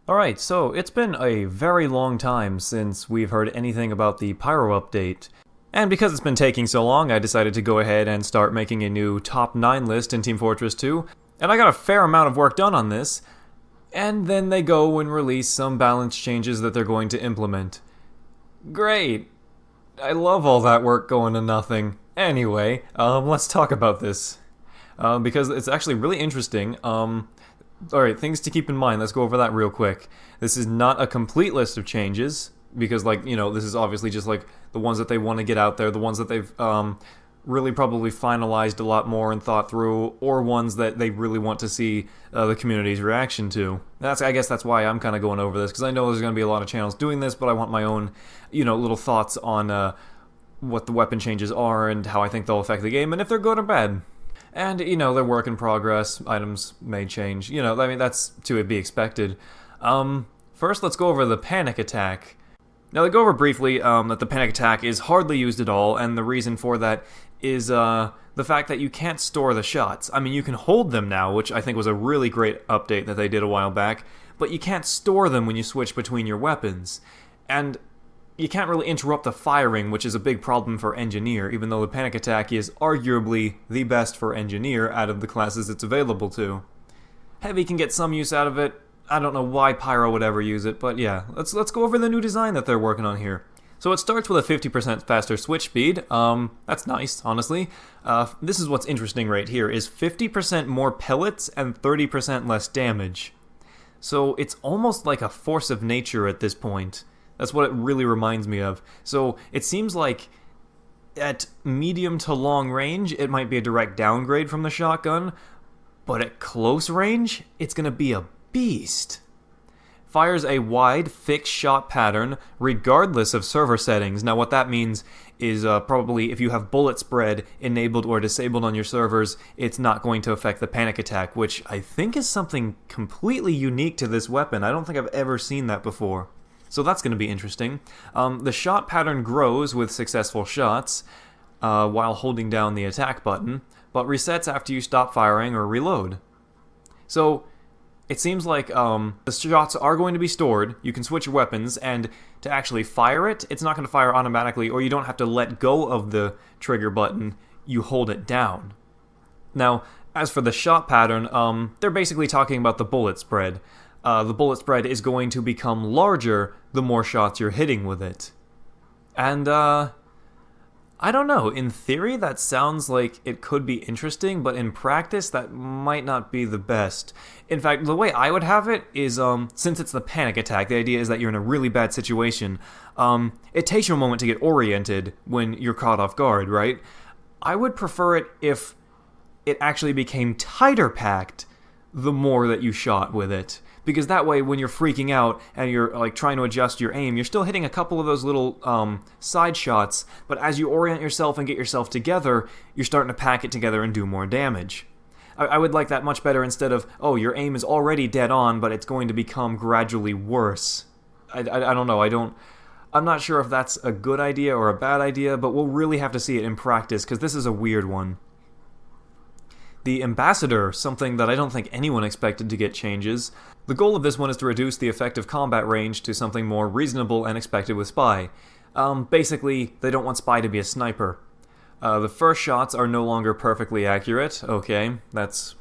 Alright, so it's been a very long time since we've heard anything about the Pyro update. And because it's been taking so long, I decided to go ahead and start making a new top 9 list in Team Fortress 2. And I got a fair amount of work done on this. And then they go and release some balance changes that they're going to implement. Great! I love all that work going to nothing. Anyway, let's talk about this. Because it's actually really interesting. Alright, things to keep in mind, let's go over that real quick. This is not a complete list of changes, because, like, you know, this is obviously just, like, the ones that they want to get out there, the ones that they've, really probably finalized a lot more and thought through, or ones that they really want to see the community's reaction to. I guess that's why I'm kind of going over this, because I know there's going to be a lot of channels doing this, but I want my own, you know, little thoughts on what the weapon changes are and how I think they'll affect the game, and if they're good or bad. And, you know, they're work in progress, items may change, you know, I mean, that's to be expected. First, let's go over the panic attack. Now, they go over briefly that the panic attack is hardly used at all, and the reason for that is the fact that you can't store the shots. I mean, you can hold them now, which I think was a really great update that they did a while back, but you can't store them when you switch between your weapons. And you can't really interrupt the firing, which is a big problem for Engineer, even though the panic attack is arguably the best for Engineer out of the classes it's available to. Heavy can get some use out of it. I don't know why Pyro would ever use it, but yeah, let's go over the new design that they're working on here. So it starts with a 50% faster switch speed. That's nice, honestly. This is what's interesting right here, is 50% more pellets and 30% less damage. So it's almost like a force of nature at this point. That's what it really reminds me of. So it seems like at medium to long range, it might be a direct downgrade from the shotgun, but at close range, it's going to be a beast. Fires a wide, fixed shot pattern, regardless of server settings. Now what that means is probably if you have bullet spread enabled or disabled on your servers, it's not going to affect the panic attack, which I think is something completely unique to this weapon. I don't think I've ever seen that before. So that's going to be interesting. The shot pattern grows with successful shots while holding down the attack button, but resets after you stop firing or reload. So it seems like the shots are going to be stored, you can switch your weapons, and to actually fire it, it's not going to fire automatically, or you don't have to let go of the trigger button, you hold it down. Now, as for the shot pattern, they're basically talking about the bullet spread. The bullet spread is going to become larger the more shots you're hitting with it. And, I don't know, in theory that sounds like it could be interesting, but in practice that might not be the best. In fact, the way I would have it is, since it's the panic attack, the idea is that you're in a really bad situation, it takes you a moment to get oriented when you're caught off guard, right? I would prefer it if it actually became tighter packed the more that you shot with it. Because that way, when you're freaking out and you're like trying to adjust your aim, you're still hitting a couple of those little side shots, but as you orient yourself and get yourself together, you're starting to pack it together and do more damage. I would like that much better instead of, oh, your aim is already dead on, but it's going to become gradually worse. I don't know, I'm not sure if that's a good idea or a bad idea, but we'll really have to see it in practice, because this is a weird one. The Ambassador, something that I don't think anyone expected to get changes. The goal of this one is to reduce the effective combat range to something more reasonable and expected with Spy. Basically, they don't want Spy to be a sniper. The first shots are no longer perfectly accurate. Okay, that's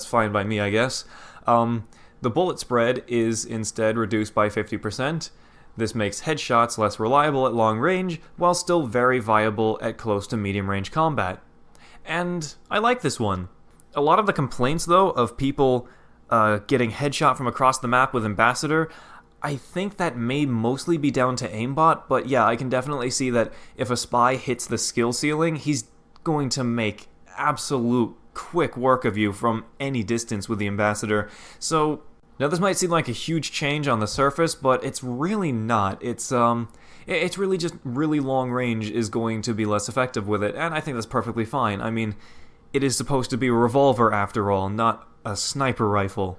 fine by me, I guess. The bullet spread is instead reduced by 50%. This makes headshots less reliable at long range, while still very viable at close to medium range combat. And I like this one. A lot of the complaints, though, of people getting headshot from across the map with Ambassador, I think that may mostly be down to aimbot, but yeah, I can definitely see that if a Spy hits the skill ceiling, he's going to make absolute quick work of you from any distance with the Ambassador. So, now this might seem like a huge change on the surface, but it's really not. It's really just really long range is going to be less effective with it, and I think that's perfectly fine. I mean, it is supposed to be a revolver after all, not a sniper rifle.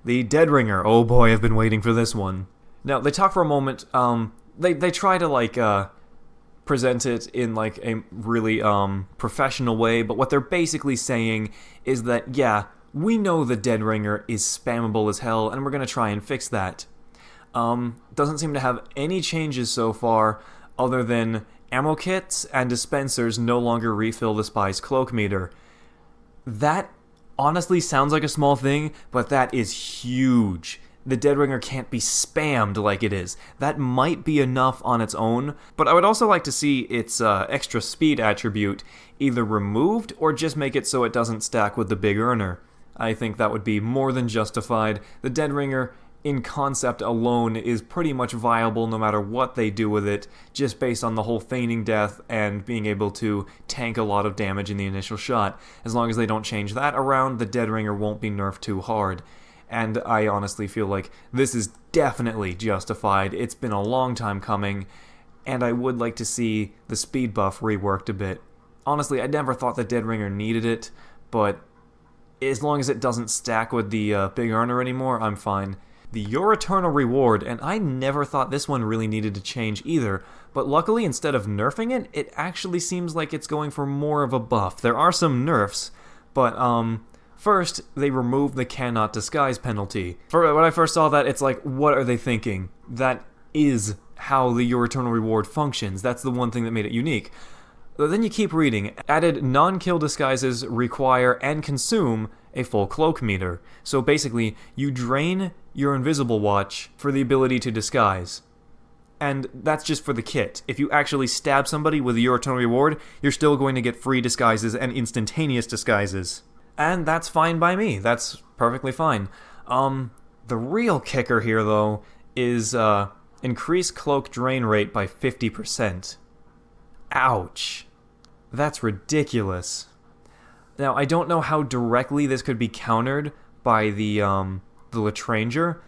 The Dead Ringer. Oh boy, I've been waiting for this one. Now, they talk for a moment, they try to, like, present it in like a really professional way, but what they're basically saying is that, yeah, we know the Dead Ringer is spammable as hell, and we're going to try and fix that. Doesn't seem to have any changes so far, other than ammo kits and dispensers no longer refill the spy's cloak meter. That honestly sounds like a small thing, but that is huge. The Dead Ringer can't be spammed like it is. That might be enough on its own, but I would also like to see its extra speed attribute either removed or just make it so it doesn't stack with the big earner. I think that would be more than justified. The Dead Ringer, in concept alone, is pretty much viable no matter what they do with it, just based on the whole feigning death and being able to tank a lot of damage in the initial shot. As long as they don't change that around, the Dead Ringer won't be nerfed too hard. And I honestly feel like this is definitely justified. It's been a long time coming, and I would like to see the speed buff reworked a bit. Honestly, I never thought the Dead Ringer needed it, but as long as it doesn't stack with the big earner anymore, I'm fine. The Your Eternal Reward, and I never thought this one really needed to change either, but luckily instead of nerfing it, it actually seems like it's going for more of a buff. There are some nerfs, but first, they removed the cannot disguise penalty. When I first saw that, it's like, what are they thinking? That is how the Your Eternal Reward functions. That's the one thing that made it unique. But then you keep reading. Added non-kill disguises require and consume a full cloak meter. So basically, you drain your invisible watch for the ability to disguise. And that's just for the kit. If you actually stab somebody with Your Eternal Reward, you're still going to get free disguises and instantaneous disguises. And that's fine by me. That's perfectly fine. The real kicker here, though, is increase cloak drain rate by 50%. Ouch. That's ridiculous. Now, I don't know how directly this could be countered by the Latranger,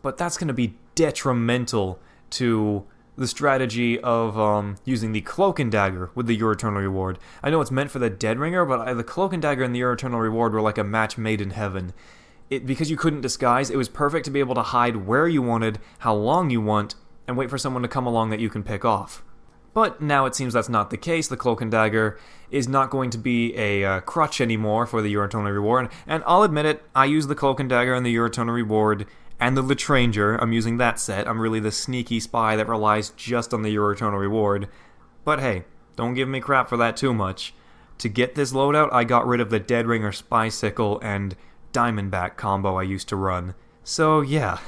but that's going to be detrimental to the strategy of using the Cloak and Dagger with the Your Eternal Reward. I know it's meant for the Dead Ringer, but the Cloak and Dagger and the Your Eternal Reward were like a match made in heaven. Because you couldn't disguise, it was perfect to be able to hide where you wanted, how long you want, and wait for someone to come along that you can pick off. But now it seems that's not the case. The Cloak and Dagger is not going to be a crutch anymore for the Your Eternal Reward, and I'll admit it, I use the Cloak and Dagger and the Your Eternal Reward and the Latranger. I'm using that set. I'm really the sneaky spy that relies just on the Your Eternal Reward. But hey, don't give me crap for that too much. To get this loadout, I got rid of the Dead Ringer Spy Sickle and Diamondback combo I used to run. So yeah,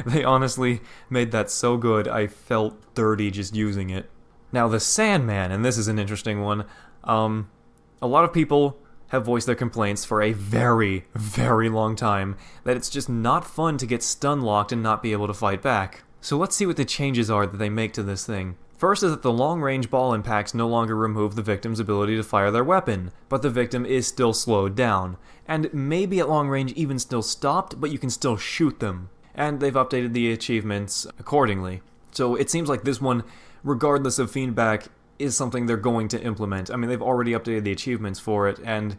they honestly made that so good I felt dirty just using it. Now the Sandman, and this is an interesting one, a lot of people have voiced their complaints for a very, very long time that it's just not fun to get stun locked and not be able to fight back. So let's see what the changes are that they make to this thing. First is that the long-range ball impacts no longer remove the victim's ability to fire their weapon, but the victim is still slowed down, and maybe at long range even still stopped, but you can still shoot them. And they've updated the achievements accordingly. So it seems like this one, regardless of feedback, is something they're going to implement. I mean, they've already updated the achievements for it, and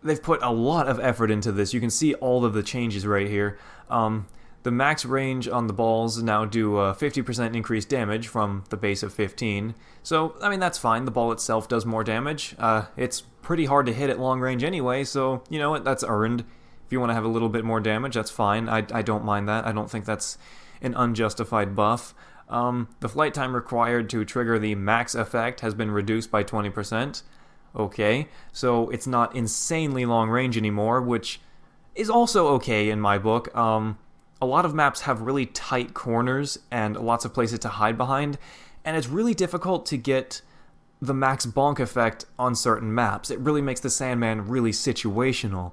they've put a lot of effort into this. You can see all of the changes right here. The max range on the balls now do 50% increased damage from the base of 15. So, I mean, that's fine. The ball itself does more damage. It's pretty hard to hit at long range anyway, so, you know what, that's earned. If you want to have a little bit more damage, that's fine. I don't mind that. I don't think that's an unjustified buff. The flight time required to trigger the max effect has been reduced by 20%. Okay, so it's not insanely long range anymore, which is also okay in my book. A lot of maps have really tight corners and lots of places to hide behind, and it's really difficult to get the max bonk effect on certain maps. It really makes the Sandman really situational.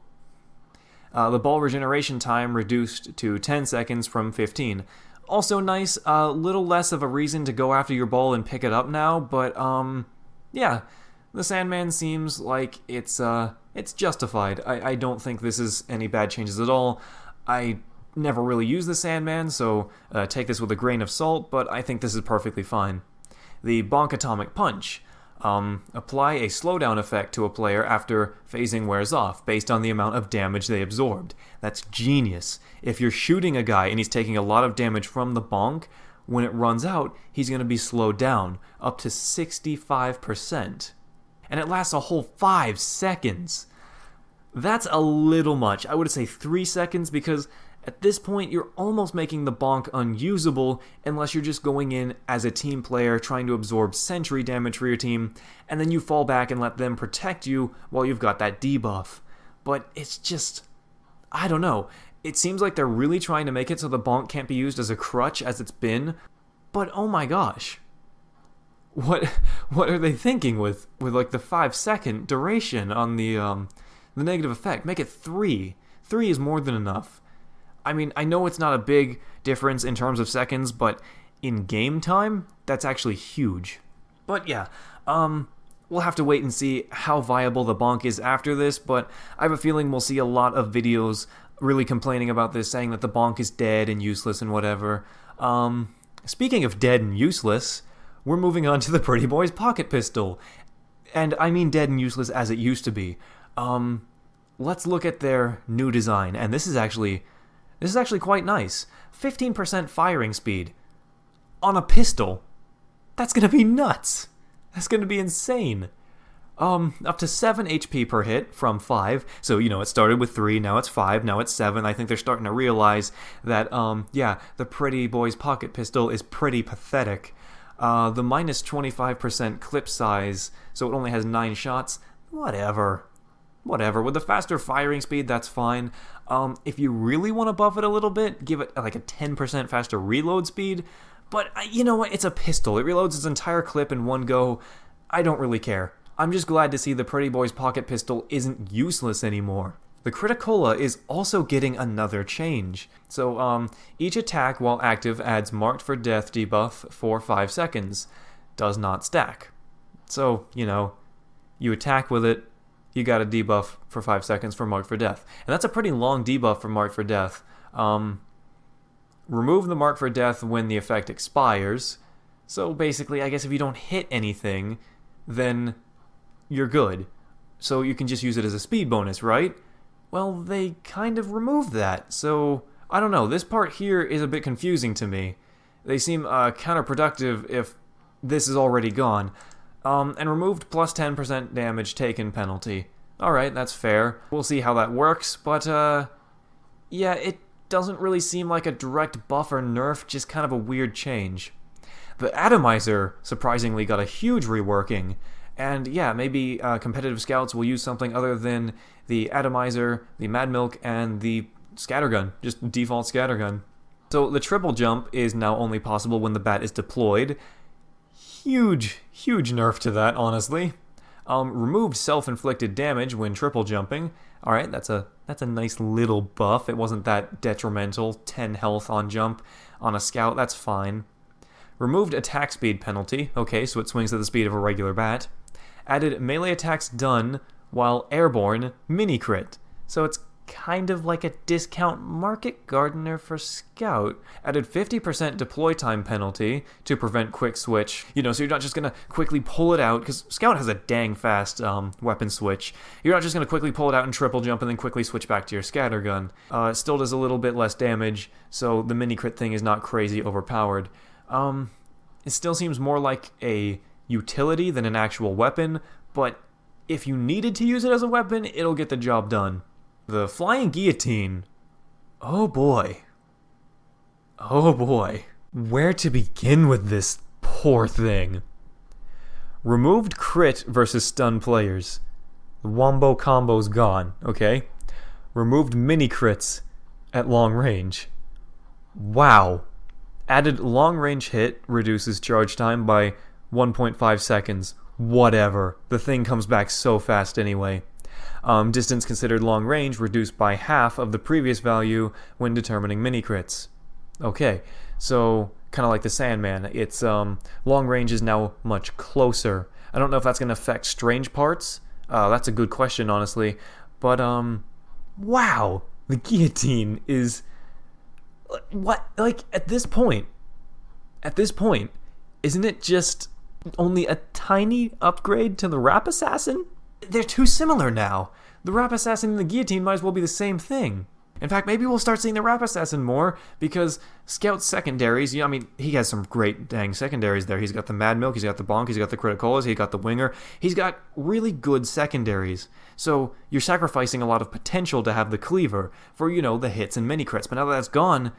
The ball regeneration time reduced to 10 seconds from 15. Also nice, a little less of a reason to go after your ball and pick it up now, but yeah, the Sandman seems like it's justified. I don't think this is any bad changes at all. I never really used the Sandman, so take this with a grain of salt, but I think this is perfectly fine. The Bonk Atomic Punch. Apply a slowdown effect to a player after phasing wears off, based on the amount of damage they absorbed. That's genius. If you're shooting a guy and he's taking a lot of damage from the bonk, when it runs out, he's going to be slowed down up to 65%. And it lasts a whole 5 seconds. That's a little much. I would say 3 seconds, because at this point you're almost making the bonk unusable unless you're just going in as a team player trying to absorb sentry damage for your team, and then you fall back and let them protect you while you've got that debuff. But it's just, I don't know. It seems like they're really trying to make it so the bonk can't be used as a crutch as it's been, but oh my gosh. What are they thinking with like the 5-second duration on the negative effect? Make it 3. 3 is more than enough. I mean, I know it's not a big difference in terms of seconds, but in game time, that's actually huge. But yeah, we'll have to wait and see how viable the bonk is after this, but I have a feeling we'll see a lot of videos really complaining about this, saying that the bonk is dead and useless and whatever. Speaking of dead and useless, we're moving on to the Pretty Boys pocket pistol. And I mean dead and useless as it used to be. Let's look at their new design, and this is actually quite nice. 15% firing speed on a pistol. That's gonna be nuts. That's gonna be insane. Up to 7 HP per hit from 5. So, it started with 3, now it's 5, now it's 7. I think they're starting to realize that, the Pretty Boys pocket pistol is pretty pathetic. The minus 25% clip size, so it only has 9 shots. Whatever. With the faster firing speed, that's fine. If you really want to buff it a little bit, give it like a 10% faster reload speed. But you know what? It's a pistol. It reloads its entire clip in one go. I don't really care. I'm just glad to see the Pretty Boys pocket pistol isn't useless anymore. The Criticola is also getting another change. So, each attack while active adds marked for death debuff for 5 seconds. Does not stack. So, you attack with it, you got a debuff for 5 seconds for marked for death. And that's a pretty long debuff for marked for death. Remove the mark for death when the effect expires. So basically, I guess if you don't hit anything, then you're good. So you can just use it as a speed bonus, right? Well, they kind of removed that, so I don't know. This part here is a bit confusing to me. They seem counterproductive if this is already gone. And removed plus 10% damage taken penalty. Alright, that's fair. We'll see how that works, but yeah, it doesn't really seem like a direct buff or nerf, just kind of a weird change. The Atomizer surprisingly got a huge reworking. And yeah, maybe competitive scouts will use something other than the Atomizer, the Mad Milk, and the Scattergun, just default Scattergun. So the triple jump is now only possible when the bat is deployed. Huge nerf to that, honestly. Removed self-inflicted damage when triple jumping. Alright, that's a nice little buff. It wasn't that detrimental. 10 health on jump on a scout, that's fine. Removed attack speed penalty. Okay, so it swings at the speed of a regular bat. Added melee attacks done while airborne mini crit. So it's kind of like a discount market gardener for scout. Added 50% deploy time penalty to prevent quick switch. So you're not just going to quickly pull it out, because scout has a dang fast weapon switch. You're not just going to quickly pull it out and triple jump and then quickly switch back to your scattergun. It still does a little bit less damage, so the mini crit thing is not crazy overpowered. It still seems more like a utility than an actual weapon, but if you needed to use it as a weapon, it'll get the job done. The Flying Guillotine. Oh boy. Where to begin with this poor thing? Removed crit versus stun players. The wombo combo's gone, okay? Removed mini crits at long range. Wow. Added long range hit reduces charge time by 1.5 seconds. Whatever. The thing comes back so fast anyway. Distance considered long range reduced by half of the previous value when determining mini crits. Okay, so kind of like the Sandman, it's long range is now much closer. I don't know if that's going to affect strange parts. That's a good question, honestly. But wow, the Guillotine is what? Like at this point, isn't it just only a tiny upgrade to the Rap Assassin? They're too similar now. The Rap Assassin and the Guillotine might as well be the same thing. In fact, maybe we'll start seeing the Rap Assassin more, because Scout's secondaries, I mean, he has some great dang secondaries there. He's got the Mad Milk, he's got the Bonk, he's got the Criticolas, he's got the Winger. He's got really good secondaries. So you're sacrificing a lot of potential to have the Cleaver for, the hits and mini crits. But now that that's gone,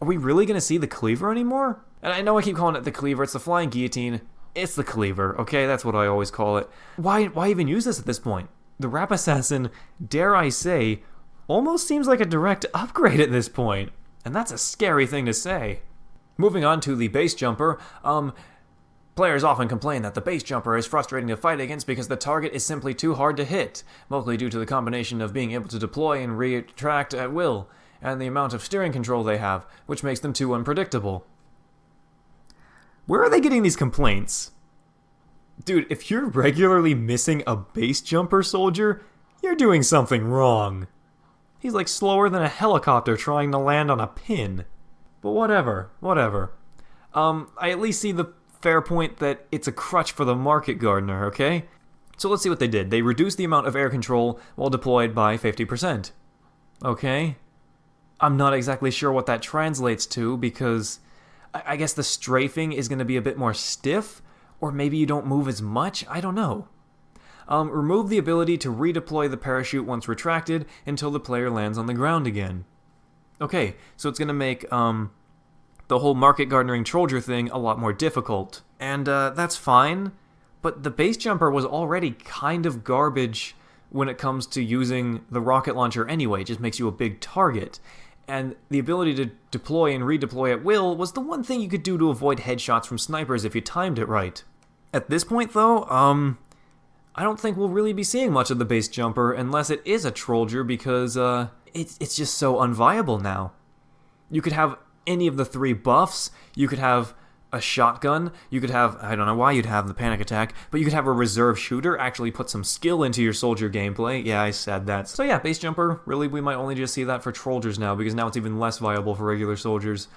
are we really going to see the Cleaver anymore? And I know I keep calling it the Cleaver, it's the Flying Guillotine. It's the Cleaver, okay? That's what I always call it. Why even use this at this point? The Rap Assassin, dare I say, almost seems like a direct upgrade at this point. And that's a scary thing to say. Moving on to the Base Jumper, players often complain that the Base Jumper is frustrating to fight against because the target is simply too hard to hit, mostly due to the combination of being able to deploy and retract at will, and the amount of steering control they have, which makes them too unpredictable. Where are they getting these complaints? Dude, if you're regularly missing a Base Jumper soldier, you're doing something wrong. He's like slower than a helicopter trying to land on a pin. But whatever. I at least see the fair point that it's a crutch for the Market Gardener, okay? So let's see what they did. They reduced the amount of air control while deployed by 50%. Okay? I'm not exactly sure what that translates to, because I guess the strafing is going to be a bit more stiff, or maybe you don't move as much? I don't know. Remove the ability to redeploy the parachute once retracted until the player lands on the ground again. Okay, so it's going to make the whole Market Gardenering Trolldier thing a lot more difficult. And that's fine, but the Base Jumper was already kind of garbage when it comes to using the rocket launcher anyway. It just makes you a big target. And the ability to deploy and redeploy at will was the one thing you could do to avoid headshots from snipers if you timed it right. At this point, though, I don't think we'll really be seeing much of the Base Jumper unless it is a Trolldier, because it's just so unviable now. You could have any of the 3 buffs, you could have a shotgun, you could have, I don't know why you'd have the panic attack, but you could have a reserve shooter, actually put some skill into your soldier gameplay. Yeah, I said that. So yeah, Base Jumper, really we might only just see that for Trolldiers now, because now it's even less viable for regular soldiers.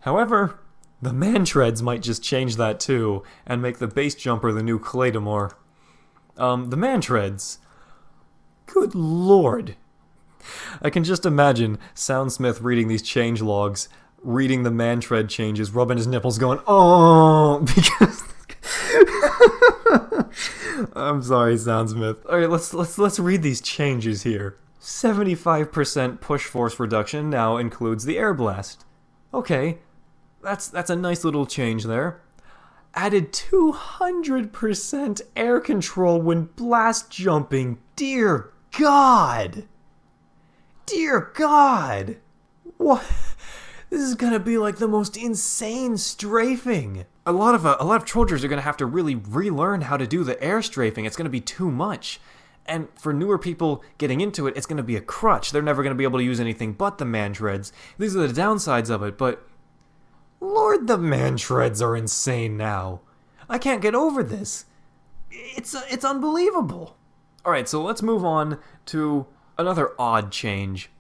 However, the Man-Treads might just change that too, and make the Base Jumper the new Claymore. The Man-Treads. Good lord. I can just imagine Soundsmith reading these change logs, reading the Man-Tread changes, rubbing his nipples going, oh, because... I'm sorry, Soundsmith. Alright, let's read these changes here. 75% push force reduction now includes the air blast. Okay, that's a nice little change there. Added 200% air control when blast jumping. Dear God! Dear God! What? This is gonna be like the most insane strafing. A lot of Trolldiers are gonna have to really relearn how to do the air strafing. It's gonna be too much. And for newer people getting into it, it's gonna be a crutch. They're never gonna be able to use anything but the Man-Treads. These are the downsides of it, but... Lord, the Man-Treads are insane now. I can't get over this. It's unbelievable. Alright, so let's move on to another odd change.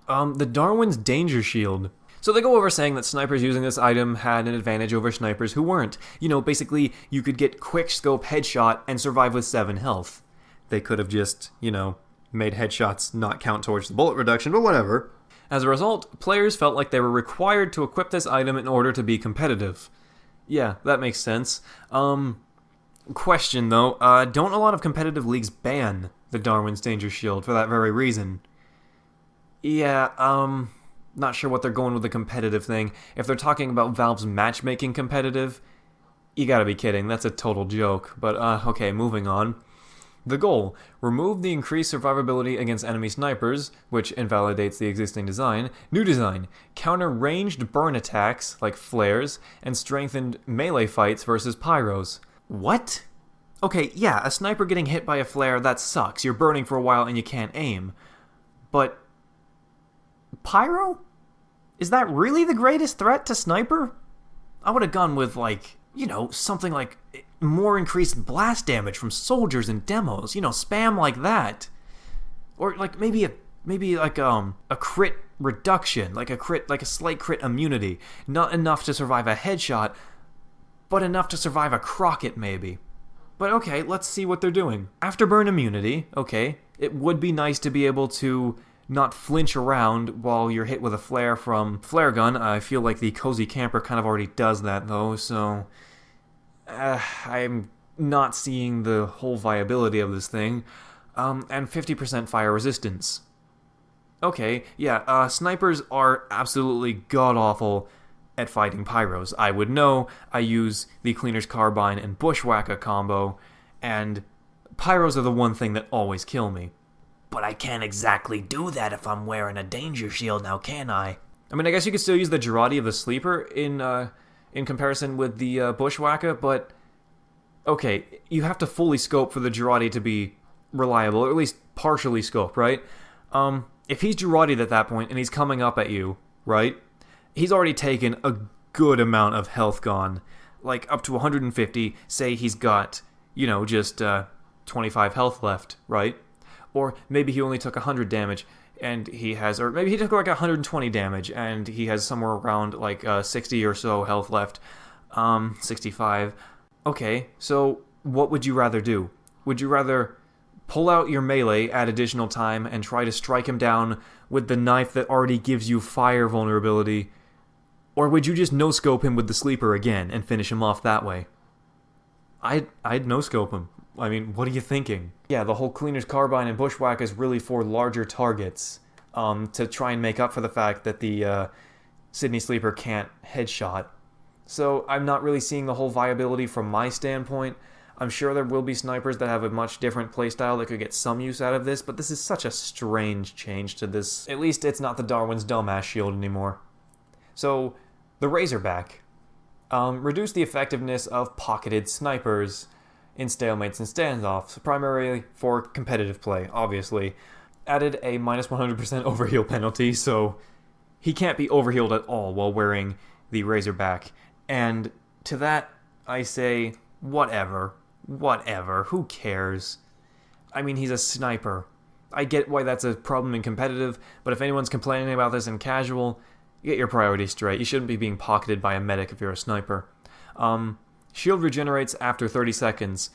The Darwin's Danger Shield. So they go over saying that snipers using this item had an advantage over snipers who weren't. Basically, you could get quick scope headshot and survive with 7 health. They could have just, made headshots not count towards the bullet reduction, but whatever. As a result, players felt like they were required to equip this item in order to be competitive. Yeah, that makes sense. Question though, don't a lot of competitive leagues ban the Darwin's Danger Shield for that very reason? Yeah, not sure what they're going with the competitive thing. If they're talking about Valve's matchmaking competitive, you gotta be kidding, that's a total joke. But, okay, moving on. The goal, remove the increased survivability against enemy snipers, which invalidates the existing design. New design, counter ranged burn attacks, like flares, and strengthened melee fights versus pyros. What? Okay, yeah, a sniper getting hit by a flare, that sucks. You're burning for a while and you can't aim. But... Pyro? Is that really the greatest threat to sniper? I would have gone with, something like more increased blast damage from soldiers and demos. Spam like that. Or, maybe a crit reduction. Like a slight crit immunity. Not enough to survive a headshot, but enough to survive a Crockett, maybe. But okay, let's see what they're doing. Afterburn immunity, okay, it would be nice to be able to not flinch around while you're hit with a flare from flare gun. I feel like the Cozy Camper kind of already does that though, so I'm not seeing the whole viability of this thing. And 50% fire resistance. Okay, yeah, snipers are absolutely god-awful at fighting pyros. I would know. I use the Cleaner's Carbine and Bushwhacker combo, and pyros are the one thing that always kill me. But I can't exactly do that if I'm wearing a danger shield now, can I? I mean, I guess you could still use the Girardi of the Sleeper in comparison with the Bushwhacker, but okay, you have to fully scope for the Girardi to be reliable, or at least partially scope, right? If he's Girardi'd at that point and he's coming up at you, right? He's already taken a good amount of health gone, like up to 150. Say he's got, just 25 health left, right? Or maybe he only took 100 damage and he has, or maybe he took like 120 damage and he has somewhere around like 60 or so health left, 65. Okay, so what would you rather do? Would you rather pull out your melee at additional time and try to strike him down with the knife that already gives you fire vulnerability? Or would you just no-scope him with the Sleeper again and finish him off that way? I'd no-scope him. I mean, what are you thinking? Yeah, the whole Cleaner's Carbine and Bushwhack is really for larger targets, to try and make up for the fact that the Sydney Sleeper can't headshot. So I'm not really seeing the whole viability from my standpoint. I'm sure there will be snipers that have a much different playstyle that could get some use out of this, but this is such a strange change to this. At least it's not the Darwin's dumbass shield anymore. So, the Razorback. Reduced the effectiveness of pocketed snipers in stalemates and standoffs, primarily for competitive play, obviously. Added a minus 100% overheal penalty, so he can't be overhealed at all while wearing the Razorback. And to that, I say, whatever, who cares? I mean, he's a sniper. I get why that's a problem in competitive, but if anyone's complaining about this in casual, get your priorities straight. You shouldn't be being pocketed by a medic if you're a sniper. Shield regenerates after 30 seconds.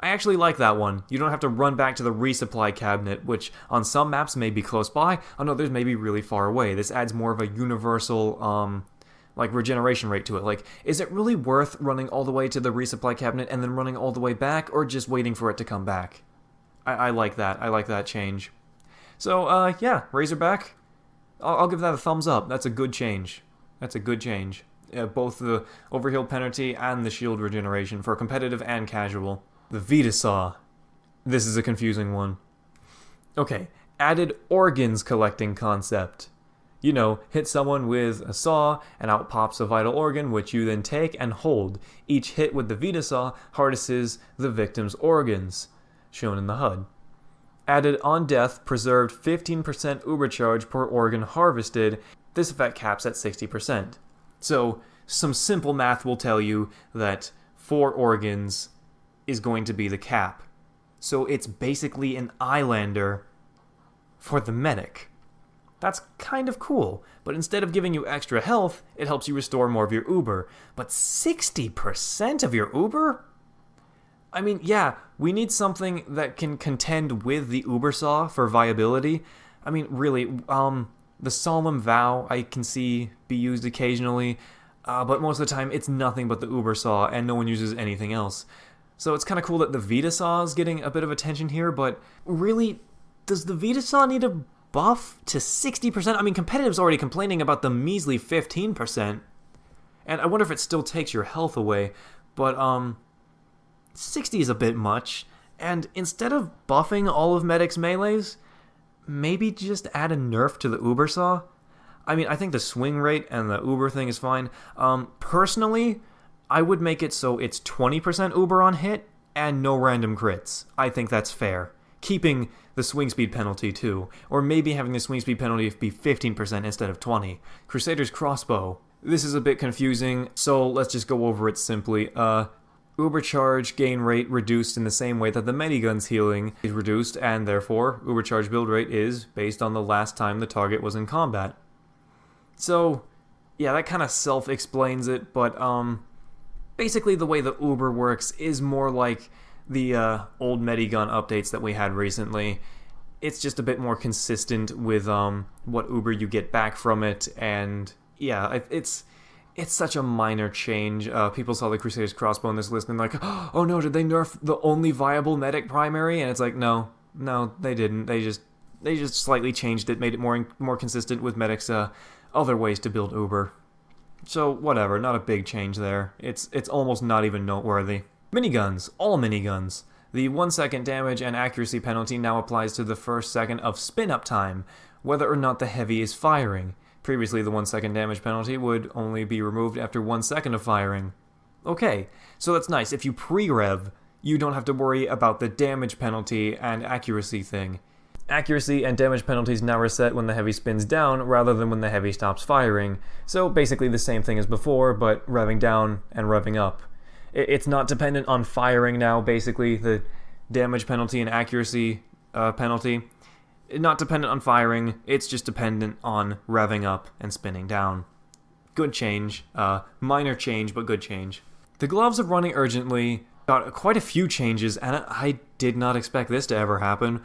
I actually like that one. You don't have to run back to the resupply cabinet, which on some maps may be close by, on others may be really far away. This adds more of a universal, regeneration rate to it. Like, is it really worth running all the way to the resupply cabinet and then running all the way back, or just waiting for it to come back? I like that. I like that change. So, yeah, Razorback. I'll give that a thumbs up. That's a good change. That's a good change. Both the overheal penalty and the shield regeneration for competitive and casual. The Vita Saw. This is a confusing one. Okay, added organs collecting concept. Hit someone with a saw, and out pops a vital organ, which you then take and hold. Each hit with the Vita Saw harnesses the victim's organs, shown in the HUD. Added on death, preserved 15% uber charge per organ harvested. This effect caps at 60%. So, some simple math will tell you that 4 organs is going to be the cap. So it's basically an Islander for the medic. That's kind of cool, but instead of giving you extra health, it helps you restore more of your uber. But 60% of your uber? I mean, yeah, we need something that can contend with the Uber Saw for viability. I mean, really, the Solemn Vow I can see be used occasionally, but most of the time it's nothing but the Uber Saw, and no one uses anything else. So it's kind of cool that the Vita Saw is getting a bit of attention here, but really, does the Vita Saw need a buff to 60%? I mean, competitive's already complaining about the measly 15%, and I wonder if it still takes your health away, but, 60 is a bit much, and instead of buffing all of Medic's melees, maybe just add a nerf to the Uber Saw? I mean, I think the swing rate and the Uber thing is fine. Personally, I would make it so it's 20% Uber on hit and no random crits. I think that's fair. Keeping the swing speed penalty too, or maybe having the swing speed penalty be 15% instead of 20. Crusader's Crossbow. This is a bit confusing, so let's just go over it simply. Uber charge gain rate reduced in the same way that the Minigun's healing is reduced, and therefore, Uber charge build rate is based on the last time the target was in combat. So, yeah, that kind of self-explains it, but, basically the way the Uber works is more like the, old Minigun updates that we had recently. it's just a bit more consistent with what uber you get back from it, and yeah, it's such a minor change. People saw the Crusader's crossbow in this list and like, oh no, did they nerf the only viable medic primary? And it's like, no, they didn't. They just slightly changed it, made it more consistent with medics' other ways to build uber. So whatever, not a big change there. It's almost not even noteworthy. Miniguns, all miniguns. The 1 second damage and accuracy penalty now applies to the first second of spin-up time, whether or not the heavy is firing. Previously, the 1 second damage penalty would only be removed after 1 second of firing. Okay, so that's nice. If you pre-rev, you don't have to worry about the damage penalty and accuracy thing. Accuracy and damage penalties now reset when the heavy spins down rather than when the heavy stops firing, so basically the same thing as before, but revving down and revving up. It's not dependent on firing now, basically, the damage penalty and accuracy penalty. Not dependent on firing, it's just dependent on revving up and spinning down. Good change. Minor change, but good change. The gloves of running urgently got quite a few changes, and I did not expect this to ever happen.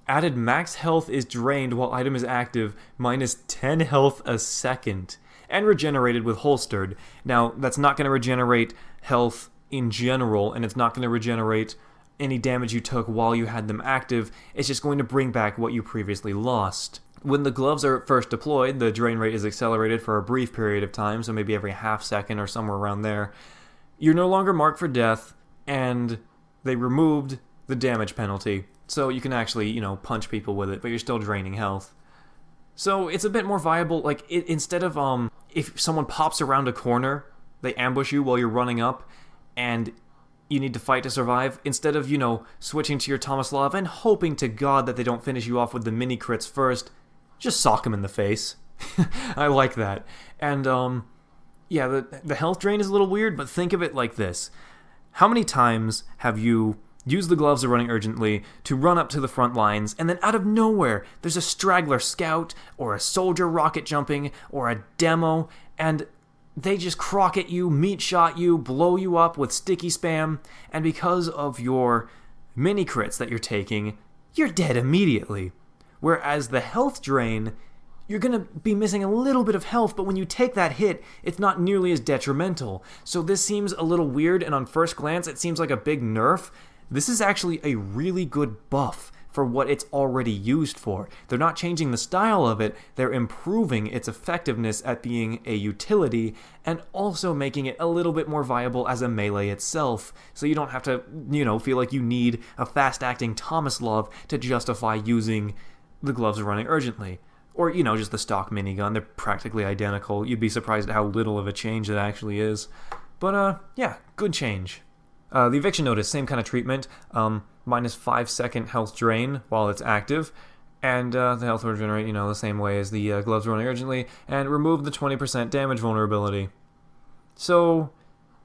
Added max health is drained while item is active, minus 10 health a second, and regenerated with holstered. Now, that's not going to regenerate health in general, and it's not going to regenerate any damage you took while you had them active. It's just going to bring back what you previously lost. When the gloves are first deployed, the drain rate is accelerated for a brief period of time, so maybe every half second or somewhere around there. You're no longer marked for death, and they removed the damage penalty. So you can actually, punch people with it, but you're still draining health. So it's a bit more viable. Like, instead of, if someone pops around a corner, they ambush you while you're running up, and you need to fight to survive, instead of, switching to your Tomislav and hoping to God that they don't finish you off with the mini crits first, just sock them in the face. I like that. And, yeah, the health drain is a little weird, but think of it like this. How many times have you used the gloves of running urgently to run up to the front lines, and then out of nowhere, there's a straggler scout, or a soldier rocket jumping, or a demo, and they just crock at you, meat shot you, blow you up with sticky spam, and because of your mini crits that you're taking, you're dead immediately. Whereas the health drain, you're going to be missing a little bit of health, but when you take that hit, it's not nearly as detrimental. So this seems a little weird, and on first glance, it seems like a big nerf. This is actually a really good buff for what it's already used for. They're not changing the style of it, they're improving its effectiveness at being a utility, and also making it a little bit more viable as a melee itself, so you don't have to, feel like you need a fast-acting Tomislav to justify using the gloves of running urgently. Or, just the stock minigun. They're practically identical. You'd be surprised at how little of a change it actually is. But, yeah, good change. The Eviction Notice, same kind of treatment, minus 5 second health drain while it's active, and the health will regenerate, the same way as the gloves running urgently, and remove the 20% damage vulnerability. So,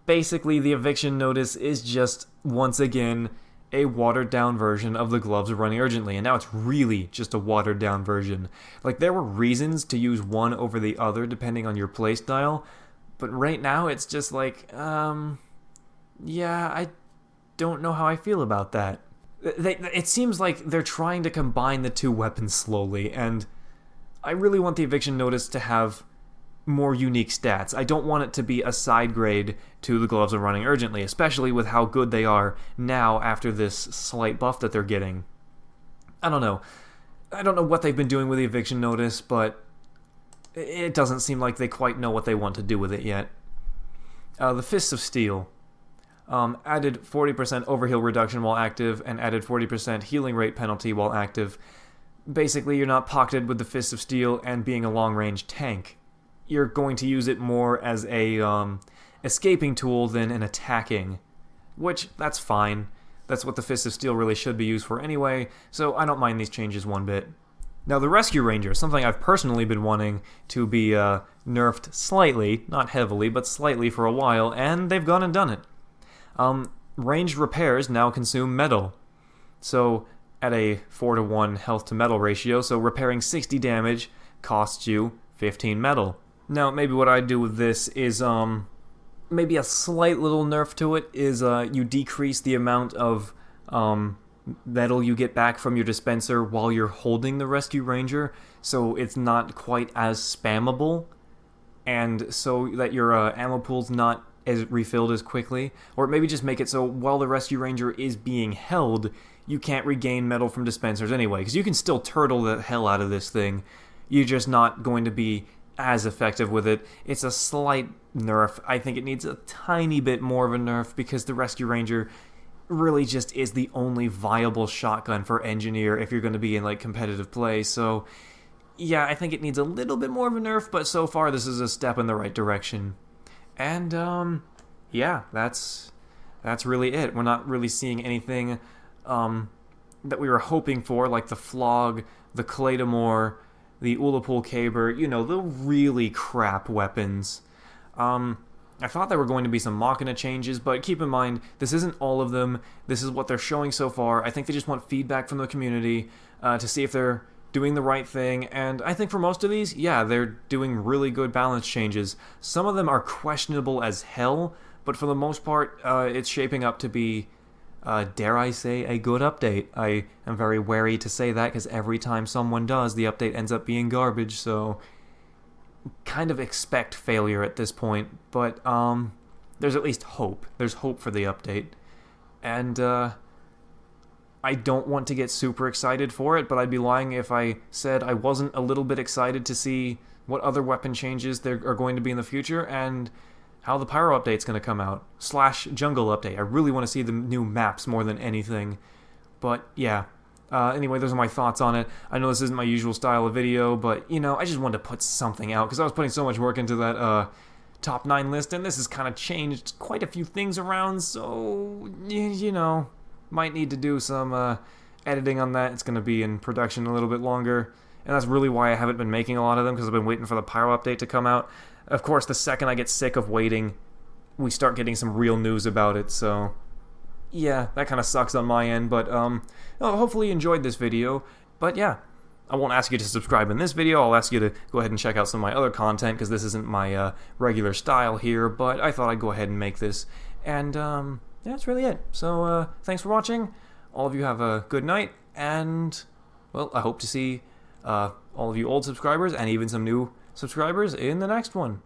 basically, the Eviction Notice is just, once again, a watered-down version of the gloves running urgently, and now it's really just a watered-down version. Like, there were reasons to use one over the other depending on your playstyle, but right now it's just like, yeah, I don't know how I feel about that. It seems like they're trying to combine the two weapons slowly, and I really want the Eviction Notice to have more unique stats. I don't want it to be a side grade to the gloves of running urgently, especially with how good they are now after this slight buff that they're getting. I don't know what they've been doing with the Eviction Notice, but it doesn't seem like they quite know what they want to do with it yet. The Fists of Steel. Added 40% overheal reduction while active, and added 40% healing rate penalty while active. Basically, you're not pocketed with the Fists of Steel and being a long-range tank. You're going to use it more as a escaping tool than an attacking, which, that's fine. That's what the Fists of Steel really should be used for anyway, so I don't mind these changes one bit. Now, the Rescue Ranger, something I've personally been wanting to be nerfed slightly, not heavily, but slightly for a while, and they've gone and done it. Ranged repairs now consume metal. So, at a 4-to-1 health to metal ratio, so repairing 60 damage costs you 15 metal. Now, maybe what I'd do with this is, maybe a slight little nerf to it is, you decrease the amount of, metal you get back from your dispenser while you're holding the Rescue Ranger, so it's not quite as spammable, and so that your ammo pool's not as refilled as quickly. Or maybe just make it so while the Rescue Ranger is being held, you can't regain metal from dispensers anyway, because you can still turtle the hell out of this thing. You're just not going to be as effective with it. It's a slight nerf. I think it needs a tiny bit more of a nerf, because the Rescue Ranger really just is the only viable shotgun for Engineer if you're going to be in like competitive play. So yeah, I think it needs a little bit more of a nerf, but so far this is a step in the right direction. And yeah, that's really it. We're not really seeing anything that we were hoping for, like the Flog, the Claymore, the Ullapool Caber, you know, the really crap weapons. I thought there were going to be some Machina changes, but keep in mind, this isn't all of them. This is what they're showing so far. I think they just want feedback from the community to see if they're doing the right thing, and I think for most of these, yeah, they're doing really good balance changes. Some of them are questionable as hell, but for the most part, it's shaping up to be, dare I say, a good update. I am very wary to say that, because every time someone does, the update ends up being garbage, so kind of expect failure at this point, but there's at least hope. There's hope for the update, and I don't want to get super excited for it, but I'd be lying if I said I wasn't a little bit excited to see what other weapon changes there are going to be in the future, and how the Pyro update's going to come out, / Jungle update. I really want to see the new maps more than anything, but yeah. Anyway, those are my thoughts on it. I know this isn't my usual style of video, but, you know, I just wanted to put something out, because I was putting so much work into that top 9 list, and this has kind of changed quite a few things around, so, you know, might need to do some editing on that. It's going to be in production a little bit longer, and that's really why I haven't been making a lot of them, because I've been waiting for the Pyro update to come out. Of course, the second I get sick of waiting, we start getting some real news about it, so yeah, that kind of sucks on my end, but hopefully you enjoyed this video. But yeah, I won't ask you to subscribe in this video. I'll ask you to go ahead and check out some of my other content, because this isn't my regular style here, but I thought I'd go ahead and make this. And yeah, that's really it. So thanks for watching. All of you have a good night, and well, I hope to see all of you old subscribers and even some new subscribers in the next one.